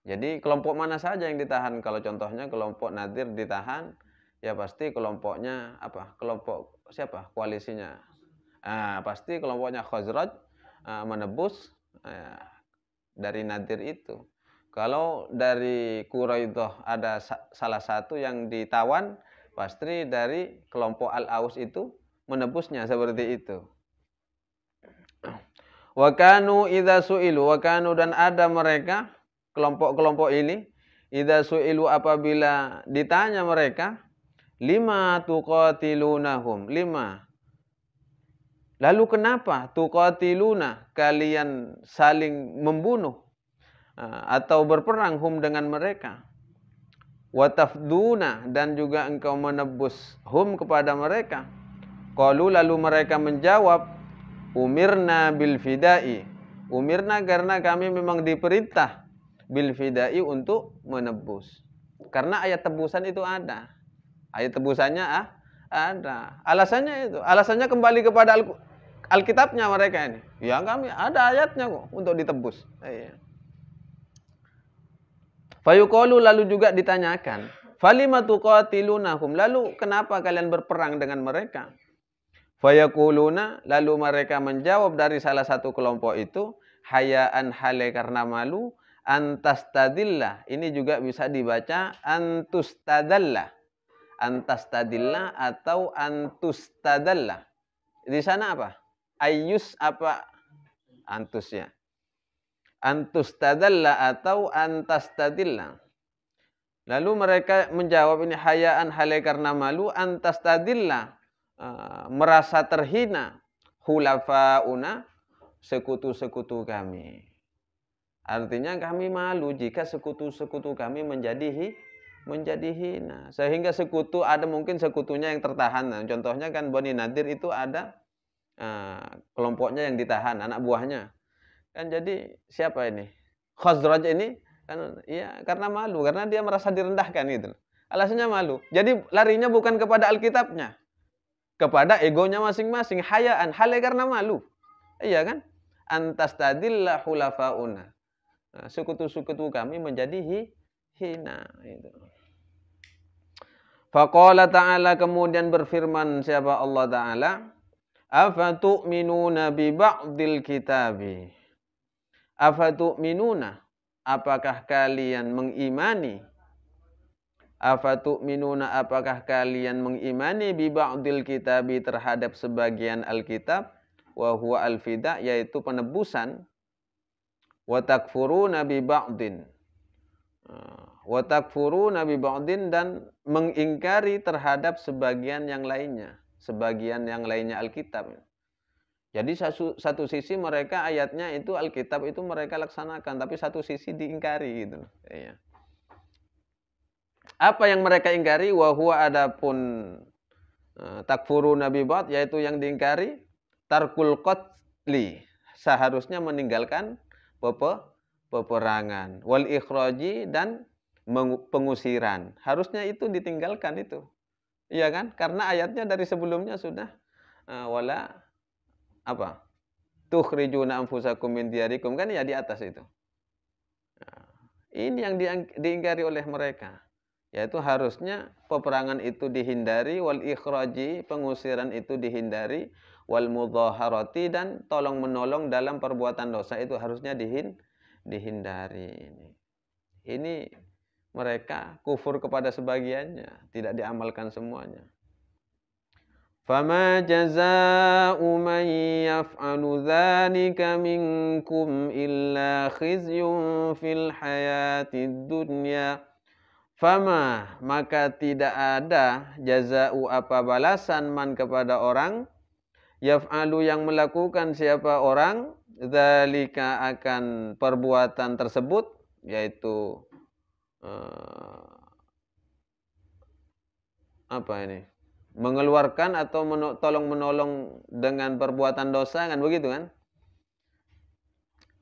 Jadi kelompok mana saja yang ditahan? Kalau contohnya kelompok Nadir ditahan, ya pasti kelompoknya apa? Kelompok siapa? Koalisinya. Pasti kelompoknya Khazraj menebus dari Nadir itu. Kalau dari Quraidah ada salah satu yang ditawan, pasti dari kelompok Al-Aus itu menebusnya seperti itu. Wa kanu idza su'ilu, wa kanu dan ada mereka kelompok-kelompok ini idza su'ilu apabila ditanya mereka lima tuqatilunahum, lima. Lalu kenapa tuqatiluna kalian saling membunuh atau berperang hum dengan mereka? Watafduna dan juga engkau menebus hum kepada mereka. Qalu lalu mereka menjawab, umirna bil fidai. Umirna karena kami memang diperintah bil fidai untuk menebus. Karena ayat tebusan itu ada. Ayat tebusannya ada. Alasannya itu. Alasannya kembali kepada Alkitabnya mereka ini. Ya kami ada ayatnya kok untuk ditebus. Iya. Fayuqalu lalu juga ditanyakan, falima tuqatilunahum, lalu kenapa kalian berperang dengan mereka? Fayaquluna lalu mereka menjawab dari salah satu kelompok itu, hayaan hale karena malu, antastadillah. Ini juga bisa dibaca antustadallah. Antastadilla atau antustadalla. Di sana apa? Ayus apa? Antus ya. Antustadalla atau antastadilla. Lalu mereka menjawab ini hayaan halai karena malu, antastadilla, merasa terhina, hulafauna, sekutu-sekutu kami. Artinya kami malu jika sekutu-sekutu kami menjadi hina. Sehingga sekutu, ada mungkin sekutunya yang tertahan. Nah, contohnya kan Bani Nadir itu ada kelompoknya yang ditahan, anak buahnya. Kan jadi siapa ini? Khazraj ini kan ya karena malu, karena dia merasa direndahkan gitu. Alasannya malu. Jadi larinya bukan kepada Alkitabnya, kepada egonya masing-masing. Hayaan, halai karena malu. Iya kan? Antastadilla hulafauna. Nah, sekutu-sekutu kami menjadi hina. Itu. Faqala ta'ala, kemudian berfirman siapa Allah Ta'ala, afatu'minuna bi ba'dil kitabi. Afatu'minuna, apakah kalian mengimani? Afatu'minuna, apakah kalian mengimani bi ba'dil kitabi, terhadap sebagian Alkitab, wa huwa al-fida, yaitu penebusan, wa takfuruna bi ba'din. Wa takfuruna bi ba'din, dan mengingkari terhadap sebagian yang lainnya, sebagian yang lainnya Alkitab. Jadi satu sisi mereka ayatnya itu Alkitab itu mereka laksanakan, tapi satu sisi diingkari gitu. Iya. Apa yang mereka ingkari? Wa huwa, adapun takfuruna bi ba'd, yaitu yang diingkari tarkul qatli, seharusnya meninggalkan peperangan, wal ikhraji, dan pengusiran. Harusnya itu ditinggalkan itu. Iya kan? Karena ayatnya dari sebelumnya sudah wala apa? Tukhrijuna anfusakum min diyarikum, kan ya di atas itu. Nah, ini yang diingkari oleh mereka. Yaitu harusnya peperangan itu dihindari, wal ikhraji, pengusiran itu dihindari, wal mudhaharati, dan tolong menolong dalam perbuatan dosa itu harusnya dihindari. Ini mereka kufur kepada sebagiannya, tidak diamalkan semuanya. Fama jazaa'u man yaf'alu dzalika minkum illa khizyun fil hayatid dunya. Fama, maka tidak ada jazaa'u, apa balasan, man, kepada orang, yaf'alu, yang melakukan siapa orang, dzalika, akan perbuatan tersebut, yaitu apa ini? Mengeluarkan atau tolong menolong dengan perbuatan dosa, kan begitu kan?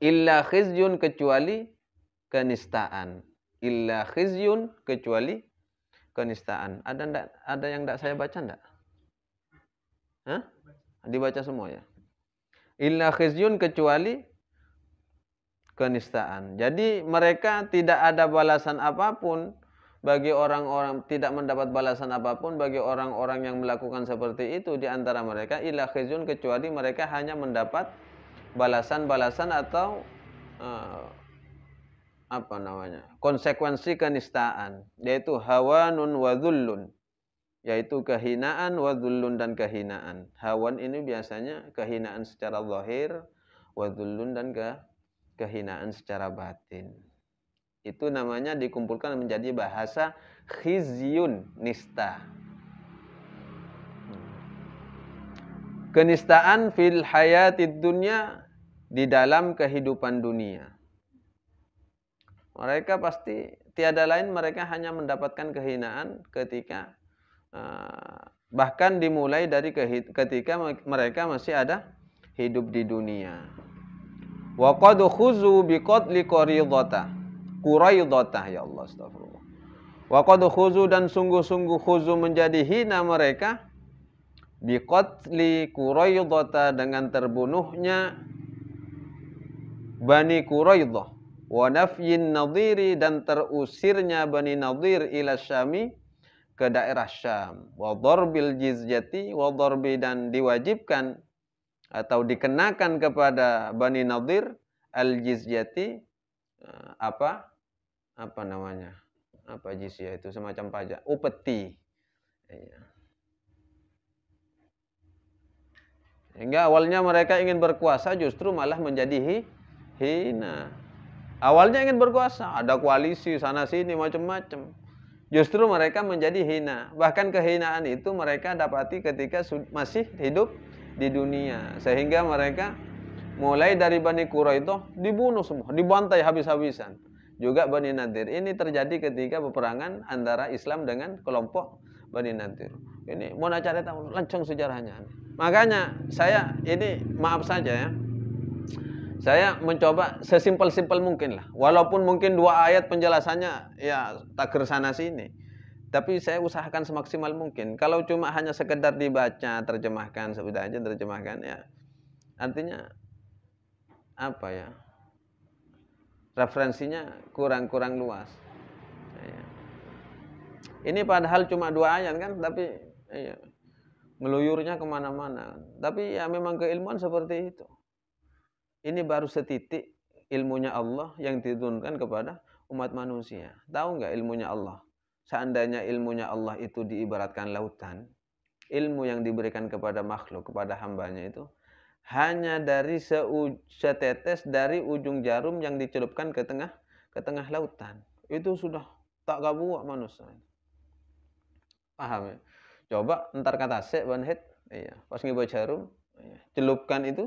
Illa khizyun, kecuali kenistaan. Illa khizyun, kecuali kenistaan. Ada yang enggak saya baca enggak? Hah? Dibaca semua ya. Illa khizyun, kecuali kenistaan. Jadi mereka tidak ada balasan apapun bagi orang-orang, tidak mendapat balasan apapun bagi orang-orang yang melakukan seperti itu di antara mereka, illa khizyun, kecuali mereka hanya mendapat balasan-balasan atau konsekuensi kenistaan, yaitu hawanun wa dhullun, yaitu kehinaan, wa dhullun, dan kehinaan. Hawan ini biasanya kehinaan secara zahir, wa dhullun, dan kehinaan secara batin. Itu namanya dikumpulkan menjadi bahasa khizyun, nista. Kenistaan fil hayatid dunya, di dalam kehidupan dunia. Mereka pasti tiada lain, mereka hanya mendapatkan kehinaan ketika bahkan dimulai dari ketika mereka masih ada hidup di dunia. Wa qad khuzu biqatli Quraidhatah, ya Allah, astagfirullah. Wa qad khuzu, dan sungguh-sungguh khuzu, menjadi hina mereka, biqatli Quraidhatah, dengan terbunuhnya Bani Quraidah, wa nafyin Nadhiri, dan terusirnya Bani Nadir ila Syami, ke daerah Syam, wa darbil jizyati, wa darbi, dan diwajibkan atau dikenakan kepada Bani Nadir al jizyati, apa namanya? Apa jizyah itu? Semacam pajak, upeti. Iya. Hingga awalnya mereka ingin berkuasa justru malah menjadi hina. Awalnya ingin berkuasa, ada koalisi sana sini macam-macam. Justru mereka menjadi hina. Bahkan kehinaan itu mereka dapati ketika masih hidup di dunia. Sehingga mereka mulai dari Bani Quraidah dibunuh semua, dibantai habis-habisan. Juga Bani Nadir. Ini terjadi ketika peperangan antara Islam dengan kelompok Bani Nadir. Ini mau cari tahu lancang sejarahnya. Makanya saya ini maaf saja ya. Saya mencoba sesimpel-simpel mungkin lah. Walaupun mungkin 2 ayat penjelasannya ya takir sana sini. Tapi saya usahakan semaksimal mungkin. Kalau cuma hanya sekedar dibaca, terjemahkan, sudah aja terjemahkan ya. Artinya apa ya? Referensinya kurang luas. Ya. Ini padahal cuma 2 ayat kan, tapi ya, ngeluyurnya kemana-mana. Tapi ya memang keilmuan seperti itu. Ini baru setitik ilmunya Allah yang diturunkan kepada umat manusia. Tahu nggak ilmunya Allah? Seandainya ilmunya Allah itu diibaratkan lautan, ilmu yang diberikan kepada makhluk, kepada hambanya itu hanya dari setetes dari ujung jarum yang dicelupkan ke tengah lautan. Itu sudah tak kabuak manusia. Paham ya? Coba ntar kata sek banhet, iya, pas ngibawa jarum, iya, celupkan itu,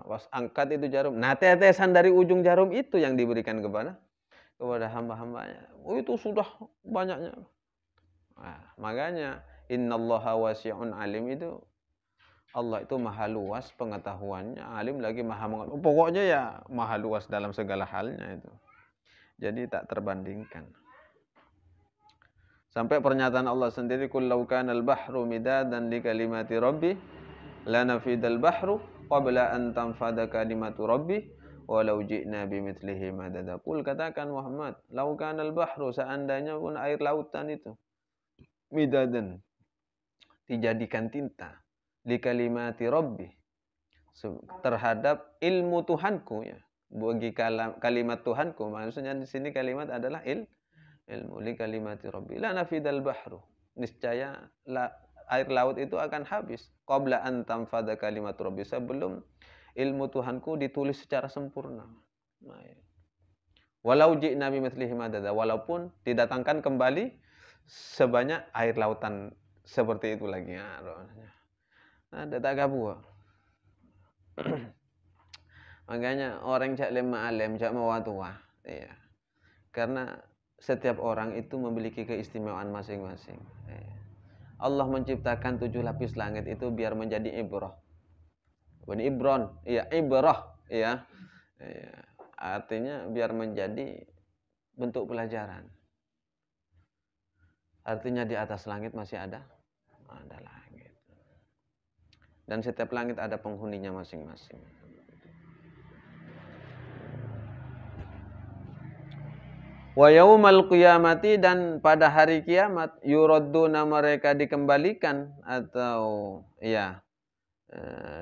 pas angkat itu jarum. Nah, tetesan dari ujung jarum itu yang diberikan kepada hamba-hambanya. Itu sudah banyaknya. Nah, makanya innallaha wasi'un alim itu Allah itu maha luas pengetahuannya, alim lagi maha mengetahui. Pokoknya ya maha luas dalam segala halnya itu. Jadi tak terbandingkan. Sampai pernyataan Allah sendiri, "Qul law kana al-bahru midadan li kalimati rabbi lanafidal bahru qabla an tanfada kalimatu rabbi walau ji'na bimithlihi madada." Qul, katakan Muhammad, law kana al-bahru, seandainya pun air lautan itu midadan, dijadikan tinta, li kalimati rabbi, terhadap ilmu Tuhanku ya. Bagi kalimat Tuhanku, maksudnya di sini kalimat adalah ilmu, li kalimati rabbi la nafidal bahru, niscaya air laut itu akan habis qabla an tanfada kalimat rabbi, sebelum ilmu Tuhanku ditulis secara sempurna. Nah, ya. Walau ji'na bimithlihi madada, walaupun didatangkan kembali sebanyak air lautan seperti itu lagi ya. Ada tak kabur. Makanya orang cak lemah alim, cak mawatua, iya. Karena setiap orang itu memiliki keistimewaan masing-masing. Allah menciptakan 7 lapis langit itu biar menjadi ibrah. Bukan ibron, iya ibrah, iya. Artinya biar menjadi bentuk pelajaran. Artinya di atas langit masih ada langit. Dan setiap langit ada penghuninya masing-masing. Wa yaumal qiyamati, dan pada hari kiamat, yuradduna, mereka dikembalikan atau ya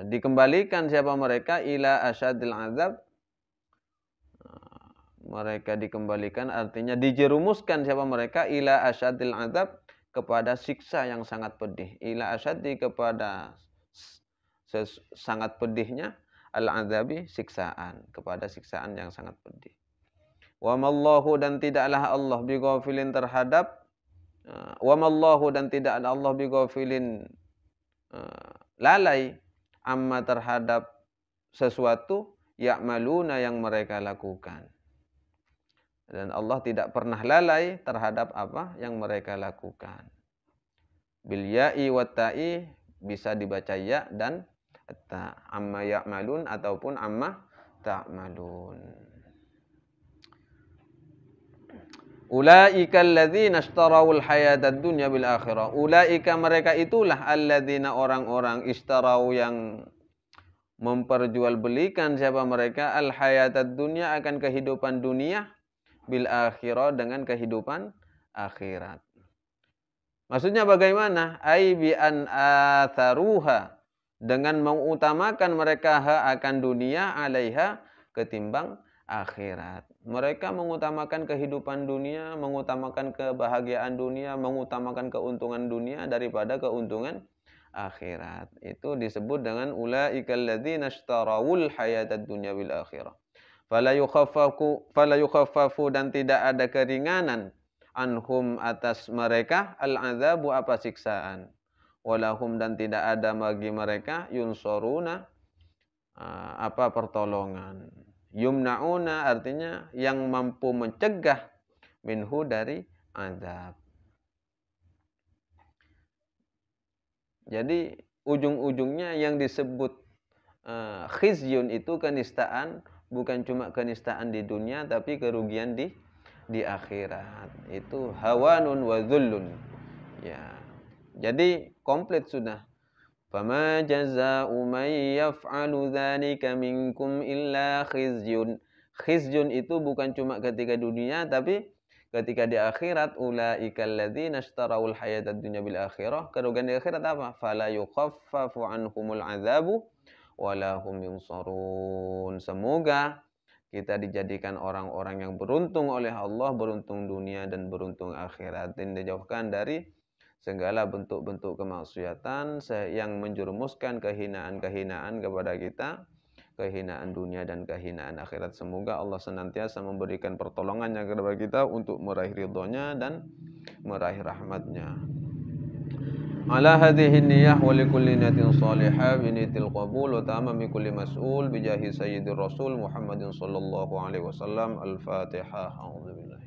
dikembalikan siapa mereka, ila asyadil azab, mereka dikembalikan artinya dijerumuskan siapa mereka, ila asyadil azab, kepada siksa yang sangat pedih. Ila asyaddi, kepada sangat pedihnya, al-azabi, siksaan, kepada siksaan yang sangat pedih. Wa mallahu, dan tidaklah Allah bighafilin terhadap wa mallahu, dan tidaklah Allah bighafilin lalai, amma, terhadap sesuatu, ya'maluna, yang mereka lakukan. Dan Allah tidak pernah lalai terhadap apa yang mereka lakukan. Bil ya'i wat ta'i, bisa dibaca ya dan ta, amma ya'malun ataupun amma ta'malun. Ulaika alladzina ishtarawul hayatad dunya bil akhirah. Ulaika, mereka itulah, alladzina, orang-orang, ishtarau, yang memperjualbelikan siapa mereka, al hayatad dunya, akan kehidupan dunia, bil akhirah, dengan kehidupan akhirat. Maksudnya bagaimana? Ai bi an atharuha, dengan mengutamakan mereka akan dunia, alaiha, ketimbang akhirat. Mereka mengutamakan kehidupan dunia, mengutamakan kebahagiaan dunia, mengutamakan keuntungan dunia daripada keuntungan akhirat. Itu disebut dengan ulaikal ladzina ishtarawul hayatad dunya bil akhirah. Fala yukhaffafu dan tidak ada keringanan anhum atas mereka al-adzabu apa siksaan. Walahum dan tidak ada bagi mereka yunsuruna apa pertolongan. Yumnauna artinya yang mampu mencegah minhu dari azab. Jadi ujung-ujungnya yang disebut khizyun itu kenistaan, bukan cuma kenistaan di dunia tapi kerugian di akhirat. Itu hawanun wa dhullun. Ya. Jadi komplit sudah. Fama jazaa'u man yaf'alu dzalika minkum illa khizyun. Khizyun itu bukan cuma ketika dunia tapi ketika di akhirat ulaikal ladzina ishtarawul hayatad dunya bil akhirah. Kerugian di akhirat apa? Fala yukhaffafu anhumul adzabu wala hum yunsarun. Semoga kita dijadikan orang-orang yang beruntung oleh Allah, beruntung dunia dan beruntung akhirat, dan dijauhkan dari segala bentuk-bentuk kemaksiatan yang menjerumuskan kehinaan-kehinaan kepada kita, kehinaan dunia dan kehinaan akhirat. Semoga Allah senantiasa memberikan pertolongannya kepada kita untuk meraih ridhonya dan meraih rahmatnya. Ala hadhihi niyyah wa likulli niyatin salihah bi niyatil qabul wa tamami kulli mas'ul bi jahi sayyidir rasul Muhammadin sallallahu alaihi wasallam. Al-Fatihah. A'udzubillahi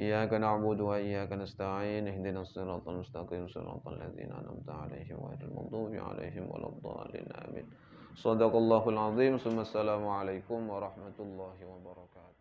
iyyaka na'budu wa iyyaka nasta'in ihdinas siratal mustaqim siratal ladzina an'amta 'alaihim ghairil maghdubi 'alaihim waladdallin amin. Shadaqallahul azim. Assalamu alaikum warahmatullahi wabarakatuh.